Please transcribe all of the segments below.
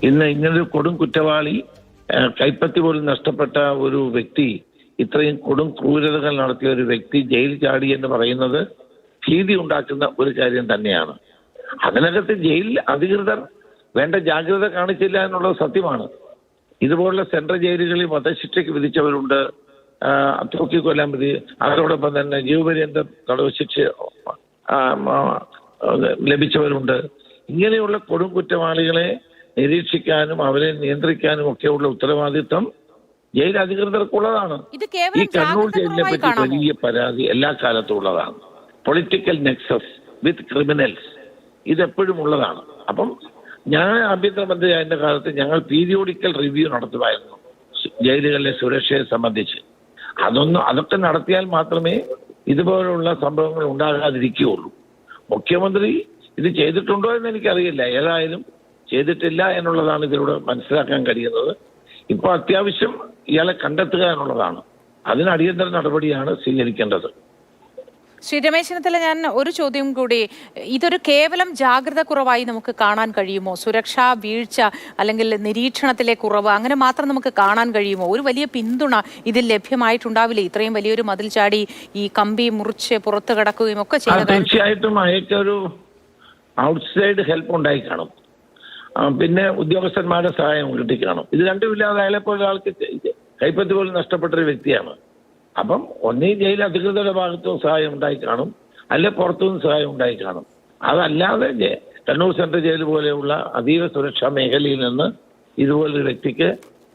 ഇന്ന് ഇങ്ങനൊരു കൊടും കുറ്റവാളി, കൈപ്പത്തി പോലും നഷ്ടപ്പെട്ട ഒരു വ്യക്തി, ഇത്രയും കൊടും ക്രൂരതകൾ നടത്തിയ ഒരു വ്യക്തി ജയിൽ ചാടി എന്ന് പറയുന്നത് ഭീതി ഉണ്ടാക്കുന്ന ഒരു കാര്യം തന്നെയാണ്. അതിനകത്ത് ജയിൽ അധികൃതർ വേണ്ട ജാഗ്രത കാണിച്ചില്ല എന്നുള്ളത് സത്യമാണ്. ഇതുപോലുള്ള സെൻട്രൽ ജയിലുകളിൽ വധശിക്ഷയ്ക്ക് വിധിച്ചവരുണ്ട്, തൂക്കിക്കൊല്ലാൻ വിധി, അതോടൊപ്പം തന്നെ ജീവപര്യന്തം തടവ് ശിക്ഷ ലഭിച്ചവരുണ്ട്. ഇങ്ങനെയുള്ള കൊടും കുറ്റവാളികളെ നിരീക്ഷിക്കാനും അവരെ നിയന്ത്രിക്കാനും ഒക്കെയുള്ള ഉത്തരവാദിത്വം ജയിൽ അധികൃതർക്കുള്ളതാണ്. ഈ കണ്ണൂർ ജയിലിനെ പറ്റി വലിയ പരാതി എല്ലാ കാലത്തും ഉള്ളതാണ്. പൊളിറ്റിക്കൽ നെക്സസ് വിത്ത് ക്രിമിനൽസ് ഇതെപ്പോഴും ഉള്ളതാണ്. അപ്പം ഞാൻ ആഭ്യന്തരമന്ത്രിയായ കാലത്ത് ഞങ്ങൾ പീരിയോഡിക്കൽ റിവ്യൂ നടത്തുമായിരുന്നു ജയിലുകളിലെ സുരക്ഷയെ സംബന്ധിച്ച്. അതൊക്കെ നടത്തിയാൽ മാത്രമേ ഇതുപോലുള്ള സംഭവങ്ങൾ ഉണ്ടാകാതിരിക്കുകയുള്ളൂ. മുഖ്യമന്ത്രി ഇത് ചെയ്തിട്ടുണ്ടോ എന്ന് എനിക്കറിയില്ല. ഏതായാലും ചെയ്തിട്ടില്ല എന്നുള്ളതാണ് ഇതിലൂടെ മനസ്സിലാക്കാൻ കഴിയുന്നത്. ഇപ്പോൾ അത്യാവശ്യം ഇയാളെ കണ്ടെത്തുക എന്നുള്ളതാണ്. അതിന് അടിയന്തര നടപടിയാണ് സ്വീകരിക്കേണ്ടത്. ശ്രീ രമേശ് ചെന്നിത്തല, ഞാൻ ഒരു ചോദ്യം കൂടി. ഇതൊരു കേവലം ജാഗ്രത കുറവായി നമുക്ക് കാണാൻ കഴിയുമോ? സുരക്ഷാ വീഴ്ച അല്ലെങ്കിൽ നിരീക്ഷണത്തിലെ കുറവ് അങ്ങനെ മാത്രം നമുക്ക് കാണാൻ കഴിയുമോ? ഒരു വലിയ പിന്തുണ ഇതിൽ ലഭ്യമായിട്ടുണ്ടാവില്ലേ? ഇത്രയും വലിയൊരു മതിൽ ചാടി ഈ കമ്പി മുറിച്ച് പുറത്തു കടക്കുകയും ഒക്കെ ചെയ്യുന്നത്. തീർച്ചയായിട്ടും അയക്കൊരു ഔട്ട്സൈഡ് ഹെൽപ്പ് ഉണ്ടായി കാണും. പിന്നെ ഉദ്യോഗസ്ഥന്മാരുടെ സഹായം കിട്ടിക്കാണും. ഇത് രണ്ടുമില്ലാതെ അയാളെപ്പോലെ ഒരാൾക്ക് കൈപ്പത്തി പോലും നഷ്ടപ്പെട്ടൊരു വ്യക്തിയാണ്. അപ്പം ഒന്നീ ജയിൽ അധികൃതരുടെ ഭാഗത്തും സഹായം ഉണ്ടായി കാണും, അല്ലെ പുറത്തുനിന്ന് സഹായം ഉണ്ടായി കാണും. അതല്ലാതെ കണ്ണൂർ സെൻട്രൽ ജയിൽ പോലെയുള്ള അതീവ സുരക്ഷാ മേഖലയിൽ നിന്ന് ഇതുപോലൊരു വ്യക്തിക്ക്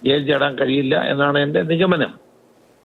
ജയിൽ ചാടാൻ കഴിയില്ല എന്നാണ് എൻ്റെ നിഗമനം.